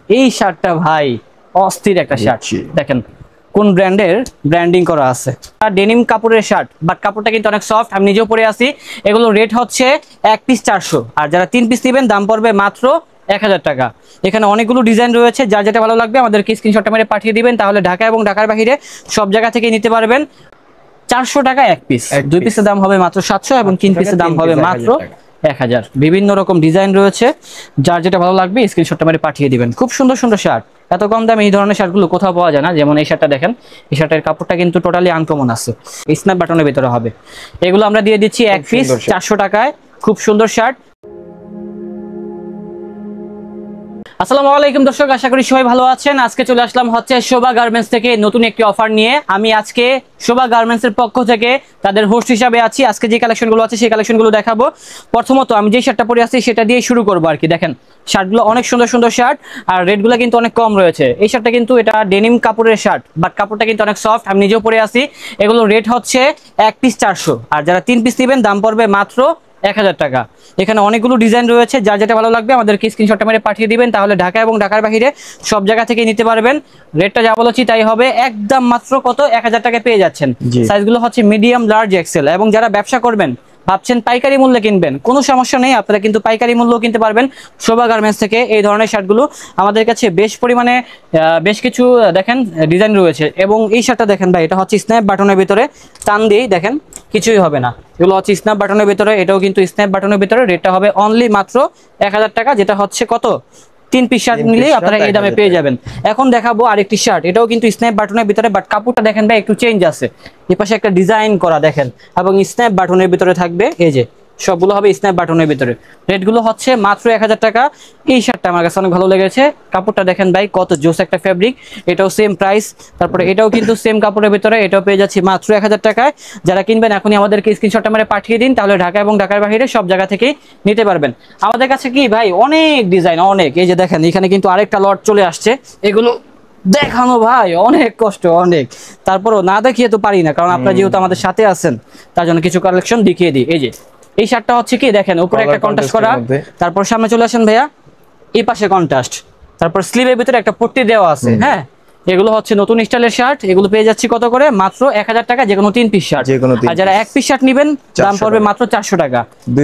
এই শার্টটা ভাই অস্থির একটা শার্ট। দেখেন কোন ব্র্যান্ডের ব্র্যান্ডিং করা আছে। ডেনিম কাপড়ের শার্ট, বাট কাপড়টা কিন্তু অনেক সফট, আমি নিজেও পরে আছি। এগুলো রেট হচ্ছে এক পিস 400, আর যারা 3 পিস নেবেন দাম পড়বে মাত্র 1000 টাকা। এখানে অনেকগুলো ডিজাইন রয়েছে, যার যেটা ভালো লাগবে আমাদেরকে স্ক্রিনশটটা মেরে পাঠিয়ে দিবেন, তাহলে ঢাকা এবং ঢাকার বাইরে সব জায়গা থেকে নিতে পারবেন। 400 টাকা এক পিস, 2 পিসের দাম হবে মাত্র 700 এবং 3 পিসের দাম হবে মাত্র 1000। বিভিন্ন রকম ডিজাইন রয়েছে, যার যেটা ভালো লাগবে স্ক্রিনশটটা মেরে পাঠিয়ে দিবেন। খুব সুন্দর সুন্দর শার্ট, এত কম দামে এই ধরনের শার্টগুলো কোথাও পাওয়া যায় না। যেমন এই শার্টটা দেখেন, এই শার্টের কাপড়টা কিন্তু টোটালি আনকমন আছে, স্ন্যাপ বাটনের ভিতরে হবে। এগুলো আমরা দিয়ে দিচ্ছি এক পিস 400 টাকায়। খুব সুন্দর শার্ট। আসসালামু আলাইকুম দর্শক, আশা করি সবাই ভালো আছেন। আজকে চলে আসলাম হচ্ছে শোভা গার্মেন্টস থেকে নতুন একটি অফার নিয়ে। আমি আজকে শোভা গার্মেন্টস এর পক্ষ থেকে তাদের হোস্ট হিসাবে আছি। আজকে যে কালেকশনগুলো আছে সেই কালেকশনগুলো দেখাবো। প্রথমত আমি যে শার্টটা পরে আছি সেটা দিয়ে শুরু করবো আর কি। দেখেন শার্টগুলো অনেক সুন্দর সুন্দর শার্ট, আর রেটগুলো কিন্তু অনেক কম রয়েছে। এই শার্টটা কিন্তু এটা ডেনিম কাপড়ের শার্ট, বাট কাপড়টা কিন্তু অনেক সফট, আমি নিজেও পরে আছি। এগুলো রেট হচ্ছে এক পিস 400, আর যারা 3 পিস নেবেন দাম পড়বে মাত্র 1000 টাকা। এখানে অনেকগুলো ডিজাইন রয়েছে, যার যেটা ভালো লাগবে আমাদেরকে স্ক্রিনশটটা মেরে পাঠিয়ে দিবেন, তাহলে ঢাকা এবং ঢাকার বাইরে সব জায়গা থেকে নিতে পারবেন। রেটটা যা বলেছি তাই হবে, একদম মাত্র কত 1000 টাকায় পেয়ে যাচ্ছেন। সাইজগুলো হচ্ছে মিডিয়াম, লার্জ, এক্সেল। এবং যারা ব্যবসা করবেন, ভাবছেন পাইকারি মূল্যে কিনবেন, কোনো সমস্যা নেই, আপনারা কিন্তু পাইকারি মূল্যও কিনতে পারবেন শোভা গার্মেন্টস থেকে। এই ধরনের শার্টগুলো আমাদের কাছে বেশ পরিমাণে বেশ কিছু দেখেন ডিজাইন রয়েছে। এবং এই শার্টটা দেখেন ভাই, এটা হচ্ছে স্ন্যাপ বাটনের ভিতরে, টান দিয়েই দেখেন কিছুই হবে না। এগুলো হচ্ছে স্ন্যাপ বাটনের ভিতরে, এটাও কিন্তু স্ন্যাপ বাটনের ভিতরে। রেটটা হবে অনলি মাত্র 1000 টাকা, যেটা হচ্ছে কত 3 পিস শার্ট নিলেই আপনারা এই দামে পেয়ে যাবেন। এখন দেখাবো আরেকটি শার্ট, এটাও কিন্তু স্ন্যাপ বাটনের ভিতরে, বাট কাপড়টা দেখেন ভাই একটু চেঞ্জ আছে। এই পাশে একটা ডিজাইন করা দেখেন, এবং স্ন্যাপ বাটনের ভিতরে থাকবে। এই যে সবগুলো হবে স্ন্যাপ বাটনের ভিতরে। রেটগুলো হচ্ছে মাত্র 1000 টাকা। এই শার্টটা আমার কাছে অনেক ভালো লেগেছে, কাপড়টা দেখেন ভাই কত জোস একটা ফেব্রিক। এটাও সেম প্রাইস, তারপরে এটাও কিন্তু সেম কাপড়ের ভিতরে, এটাও পেয়ে যাচ্ছি মাত্র 1000 টাকায়। যারা কিনবেন এখনই আমাদেরকে স্ক্রিনশটটা মেরে পাঠিয়ে দিন, তাহলে ঢাকা এবং ঢাকার বাইরে সব জায়গা থেকেই নিতে পারবেন। আমাদের কাছে কি ভাই অনেক ডিজাইন, অনেক। এই যে দেখেন এখানে কিন্তু আরেকটা লট চলে আসছে, এগুলো দেখানো ভাই অনেক কষ্ট, অনেক। তারপরও না দেখিয়ে তো পারি না, কারণ আপনারা যেহেতু আমাদের সাথে আছেন, তার জন্য কিছু কালেকশন দেখিয়ে দিই। এই যে এই শার্টটা হচ্ছে কি দেখেন, উপরে একটা কন্ট্রাস্ট করা, তারপর সামনে চলে আসেন ভাইয়া, এই পাশে কন্ট্রাস্ট, তারপর স্লিভের ভিতরে একটা পট্টি দেওয়া আছে। হ্যাঁ, এগুলো হচ্ছে নতুন স্টাইলের শার্ট। এগুলো পেয়ে যাচ্ছি কত করে, মাত্র 1000 টাকা, যে কোনো 3 পিস শার্ট। আর যারা 1 পিস শার্ট নেবেন দাম পড়বে মাত্র 400 টাকা।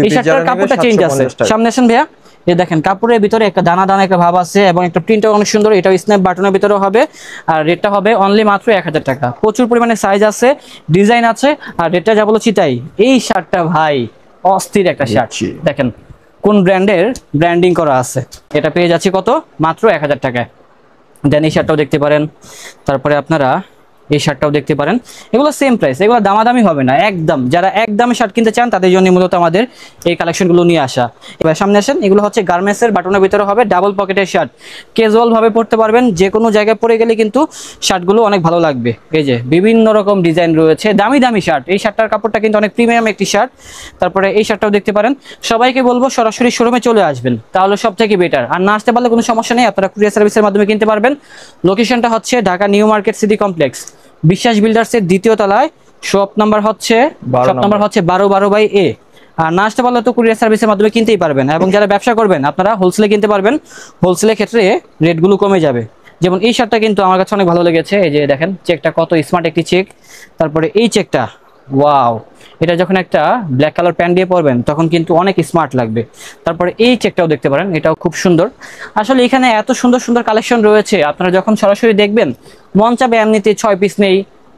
এই শার্টটার কাপড়টা চেঞ্জ আছে। সামনে আসেন ভাইয়া, এই দেখেন কাপড়ের ভিতরে একটা দানা দানা একটা ভাব আছে, এবং একটা প্রিন্টও অনেক সুন্দর। এটাও স্ন্যাপ বাটনের ভিতরে হবে, আর রেটটা হবে অনলি মাত্র 1000 টাকা। প্রচুর পরিমাণে সাইজ আছে, ডিজাইন আছে, আর রেটটা যা বলেছি তাই। এই শার্টটা ভাই অস্থির একটা শার্ট। দেখেন কোন ব্র্যান্ডের ব্র্যান্ডিং করা আছে। এটা পেয়ে যাচ্ছি কত, মাত্র 1000 টাকায়। দেন এই শার্টটাও দেখতে পারেন, তারপরে আপনারা এই শার্টটাও দেখতে পারেন। এগুলো সেম প্রাইস, এগুলো দামাদামি হবে না একদম। যারা একদম শার্ট কিনতে চান তাদের জন্য মূলত আমাদের এই কালেকশনগুলো নিয়ে আসা। এবার সামনে আসেন, এগুলো হচ্ছে গার্মেন্টসের বাটনের ভিতরে হবে, ডাবল পকেটের শার্ট। ক্যাজুয়াল ভাবে পরতে পারবেন, যে কোনো জায়গায় পরে গেলে কিন্তু শার্টগুলো অনেক ভালো লাগবে। এই যে বিভিন্ন রকম ডিজাইন রয়েছে, দামি দামি শার্ট। এই শার্টটার কাপড়টা কিন্তু অনেক প্রিমিয়াম একটি শার্ট। তারপরে এই শার্টটাও দেখতে পারেন। সবাইকে বলবো সরাসরি শোরুমে চলে আসবেন, তাহলে সব থেকে বেটার। আর না আসতে পারলে কোনো সমস্যা নেই, আপনারা কুরিয়ার সার্ভিসের মাধ্যমে কিনতে পারবেন। লোকেশনটা হচ্ছে Dhaka new market city complex, বিশ্বাস বিল্ডার্সের 2য় তলায়। শপ নাম্বার হচ্ছে 12/12/A। আর না আসতে পারলে তো কুরিয়ার সার্ভিসের মাধ্যমে কিনতেই পারবেন। এবং যারা ব্যবসা করবেন আপনারা হোলসেলে কিনতে পারবেন, হোলসেলের ক্ষেত্রে রেটগুলো কমে যাবে। যেমন এই শার্টটা কিন্তু আমার কাছে অনেক ভালো লেগেছে। এই যে দেখেন চেকটা কত স্মার্ট একটি চেক। তারপরে এই চেকটা, ওয়াও, এটা যখন একটা ব্ল্যাক কালার প্যান্ট দিয়ে পরবেন তখন কিন্তু অনেক স্মার্ট লাগবে। তারপরে এই চেকটাও দেখতে পারেন, এটাও খুব সুন্দর। আসলে এখানে এত সুন্দর সুন্দর কালেকশন রয়েছে, আপনারা যখন সরাসরি দেখবেন মন চাবে এমনিতে 6 পিস নেই,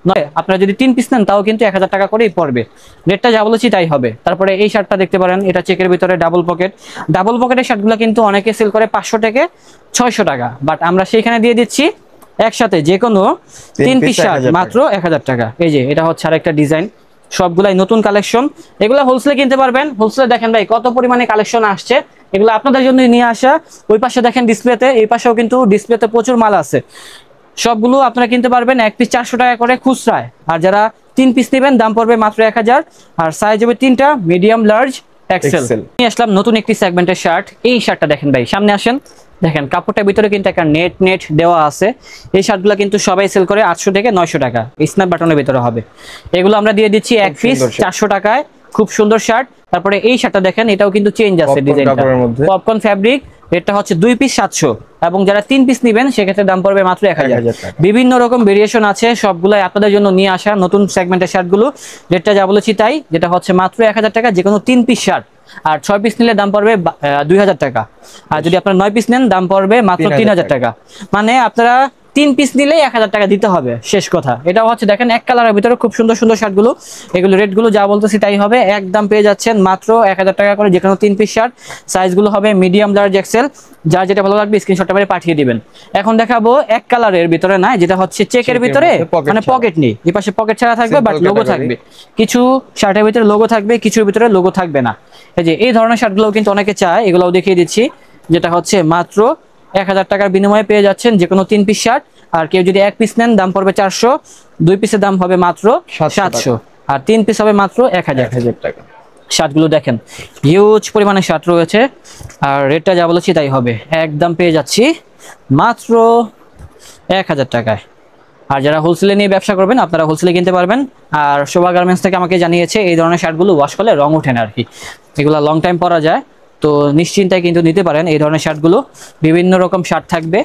নয় আপনারা যদি 3 পিস নেন তাও কিন্তু 1000 টাকা করেই পড়বে। রেটটা যা বলেছি তাই হবে। তারপরে এই শার্টটা দেখতে পারেন, এটা চেকের ভিতরে ডাবল পকেট। ডাবল পকেটের শার্টগুলো কিন্তু অনেকে সেল করে 500 থেকে 600 টাকা, বাট আমরা সেইখানে দিয়ে দিচ্ছি একসাথে যে কোনো 3 পিস শার্ট মাত্র 1000 টাকা। এই যে এটা হচ্ছে আরেকটা ডিজাইন, সবগুলাই নতুন কালেকশন। এগুলো হোলসেলে কিনতে পারবেন। হোলসেলে দেখেন ভাই কত পরিমাণে কালেকশন আসছে, এগুলো আপনাদের জন্য নিয়ে আসা। ওই পাশে দেখেন ডিসপ্লেতে, এই পাশেও কিন্তু ডিসপ্লেতে প্রচুর মাল আছে। সবগুলো আপনারা কিনতে পারবেন 1 পিস 400 টাকা করে খুচরায়। আর যারা 3 পিস নেবেন দাম পড়বে মাত্র 1000, আর সাইজ হবে 3টা, মিডিয়াম, লার্জ, এক্সেল। নিয়ে আসলাম নতুন একটি সেগমেন্টের শার্ট। এই শার্টটা দেখেন ভাই, সামনে আসেন, দেখেন কাপড়টার ভিতরে কিন্তু একটা নেট নেট দেওয়া আছে। এই শার্টগুলো কিন্তু সবাই সেল করে 800 থেকে 900 টাকা, স্ন্যাপ বাটনের ভিতরে হবে। এগুলো আমরা দিয়ে দিচ্ছি 1 পিস 400 টাকায়। খুব সুন্দর শার্ট। তারপরে এই শার্টটা দেখেন, এটাও কিন্তু চেঞ্জ আছে ডিজাইনটা, পপকর্ন ফ্যাব্রিক। এটা হচ্ছে 2 পিস 700, এবং যারা 3 পিস নেবেন সেক্ষেত্রে দাম পড়বে মাত্র 1000 টাকা। বিভিন্ন রকম ভেরিয়েশন আছে, সবগুলাই আপনাদের জন্য নিয়ে আসা নতুন সেগমেন্টের শার্টগুলো। রেটটা যা বলেছি তাই, যেটা হচ্ছে মাত্র 1000 টাকা, যে কোনো 3 পিস শার্ট। আর 6 পিস নিলে দাম পড়বে 2000 টাকা। আর যদি আপনারা 9 পিস নেন দাম পড়বে মাত্র 3000 টাকা। মানে আপনারা 3 পিস নিলেই 1000 টাকা দিতে হবে, শেষ কথা। এটাও হচ্ছে দেখেন এক কালারের ভিতরে খুব সুন্দর সুন্দর শার্টগুলো। এগুলো রেটগুলো যা বলতেছি তাই হবে, একদম পেয়ে যাচ্ছেন মাত্র 1000 টাকা করে, যে কোনো 3 পিস শার্ট। সাইজগুলো হবে মিডিয়াম, লার্জ, এক্সেল। যার যেটা ভালো লাগবে স্ক্রিনশটটা মেরে পাঠিয়ে দিবেন। এখন দেখাবো এক কালারের ভিতরে না, যেটা হচ্ছে চেকের ভিতরে, মানে পকেট নেই, এই পাশে পকেট ছাড়া থাকবে বাট লোগো থাকবে। কিছু শার্টের ভিতরে লোগো থাকবে, কিছুর ভিতরে লোগো থাকবে না। এই যে এই ধরনের শার্টগুলো কিন্তু অনেকে চায়, এগুলোও দেখিয়ে দিচ্ছি। যেটা হচ্ছে মাত্র 1000 টাকার বিনিময়ে পেয়ে যাচ্ছেন যে কোনো 3 পিস শার্ট। আর কেউ যদি 1 পিস নেন দাম পড়বে 400, 2 পিসের দাম হবে মাত্র 700, আর 3 পিস হবে মাত্র 1000 টাকা। শার্টগুলো দেখেন, হিউজ পরিমাণে শার্ট রয়েছে। আর রেটটা যা বলেছি তাই হবে, একদম পেয়ে যাচ্ছি মাত্র 1000 টাকায়। আর যারা হোলসেলে নিয়ে ব্যবসা করবেন আপনারা হোলসেলে কিনতে পারবেন। আর শোভা গার্মেন্টস থেকে আমাকে জানিয়েছে এই ধরনের শার্টগুলো ওয়াশ করলে রং ওঠে না আর কি, এগুলো লং টাইম পরা যায়। তো নিশ্চিন্তায় কিন্তু নিতে পারেন এই ধরনের শার্টগুলো। বিভিন্ন রকম শার্ট থাকবে।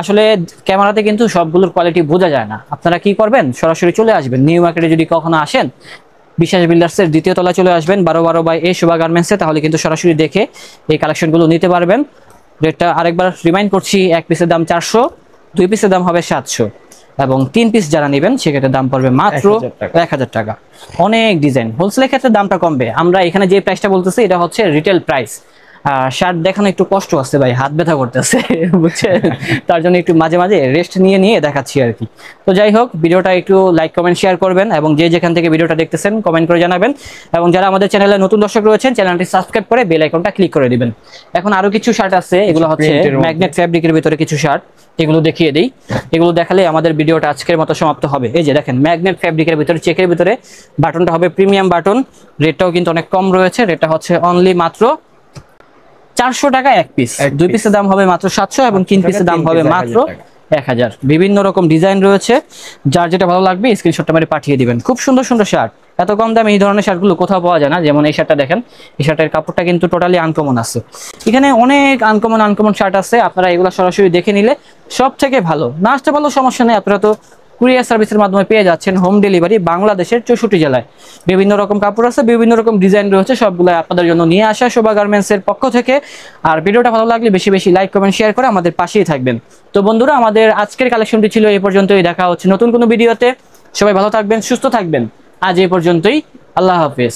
আসলে ক্যামেরাতে কিন্তু সবগুলোর কোয়ালিটি বোঝা যায় না। আপনারা কি করবেন, সরাসরি চলে আসবেন নিউ মার্কেটে, যদি কখনো আসেন বিশ্বাস বিল্ডার্সের 2য় তলায় চলে আসবেন 1212 বাই এ শোভা গার্মেন্টসে, তাহলে কিন্তু সরাসরি দেখে এই কালেকশনগুলো নিতে পারবেন। রেটটা আরেকবার রিমাইন্ড করছি, 1 পিসের দাম 400, 2 পিসের দাম হবে 700, এবং 3 পিস যারা নেবেন সেক্ষেত্রে দাম পড়বে মাত্র 1000 টাকা। অনেক ডিজাইন, হোলসেলের ক্ষেত্রে দামটা কমবে। আমরা এখানে যে প্রাইসটা বলতেছি এটা হচ্ছে রিটেল প্রাইস। শার্ট দেখানো একটু কষ্ট আছে ভাই, হাত ব্যথা করতেছে বুঝছেন, তার জন্য একটু মাঝে মাঝে রেস্ট নিয়ে নিয়ে দেখাচ্ছি আর কি। তো যাই হোক, ভিডিওটা একটু লাইক, কমেন্ট, শেয়ার করবেন, এবং যে যেখান থেকে ভিডিওটা দেখতেছেন কমেন্ট করে জানাবেন। এবং যারা আমাদের চ্যানেলে নতুন দর্শক রয়েছেন চ্যানেলটি সাবস্ক্রাইব করে বেল আইকনটা ক্লিক করে দিবেন। এখন আরো কিছু শার্ট আছে, এগুলো হচ্ছে ম্যাগনেট ফ্যাব্রিকের ভিতরে কিছু শার্ট, এগুলো দেখিয়ে দেই। এগুলো দেখালে আমাদের ভিডিওটা আজকের মতো সমাপ্ত হবে। এই যে দেখেন, ম্যাগনেট ফ্যাব্রিকের ভিতরে চেকের ভিতরে, বাটনটা হবে প্রিমিয়াম বাটন। রেটটাও কিন্তু অনেক কম রয়েছে, রেটটা হচ্ছে অনলি মাত্র 400 টাকা 1 পিস। 2 পিসের দাম হবে মাত্র 700, এবং 3 পিসের দাম হবে মাত্র 1000। বিভিন্ন রকম ডিজাইন রয়েছে, যার যেটা ভালো লাগবে স্ক্রিনশটটা মেরে পাঠিয়ে দিবেন। খুব সুন্দর সুন্দর শার্ট, এত কম দামে এই ধরনের শার্টগুলো কোথাও পাওয়া যায় না। যেমন এই শার্টটা দেখেন, এই শার্টের কাপড়টা কিন্তু টোটালি আনকমন আছে। এখানে অনেক আনকমন শার্ট আছে, আপনারা এগুলো সরাসরি দেখে নিলে সব থেকে ভালো। না আসতে পারলেও সমস্যা নেই, আপনারা তো কুরিয়ার সার্ভিসের মাধ্যমে পেয়ে যাচ্ছেন হোম ডেলিভারি বাংলাদেশের 64 জেলায়। বিভিন্ন রকম কাপড় আছে, বিভিন্ন রকম ডিজাইন রয়েছে, সবগুলো আপনাদের জন্য নিয়ে আসা শোভা গার্মেন্টসের পক্ষ থেকে। আর ভিডিওটা ভালো লাগলে বেশি বেশি লাইক, কমেন্ট, শেয়ার করে আমাদের পাশেই থাকবেন। তো বন্ধুরা, আমাদের আজকের কালেকশনটি ছিল এই পর্যন্তই। দেখা হচ্ছে নতুন কোনো ভিডিওতে। সবাই ভালো থাকবেন, সুস্থ থাকবেন। আজ এই পর্যন্তই, আল্লাহ হাফেজ।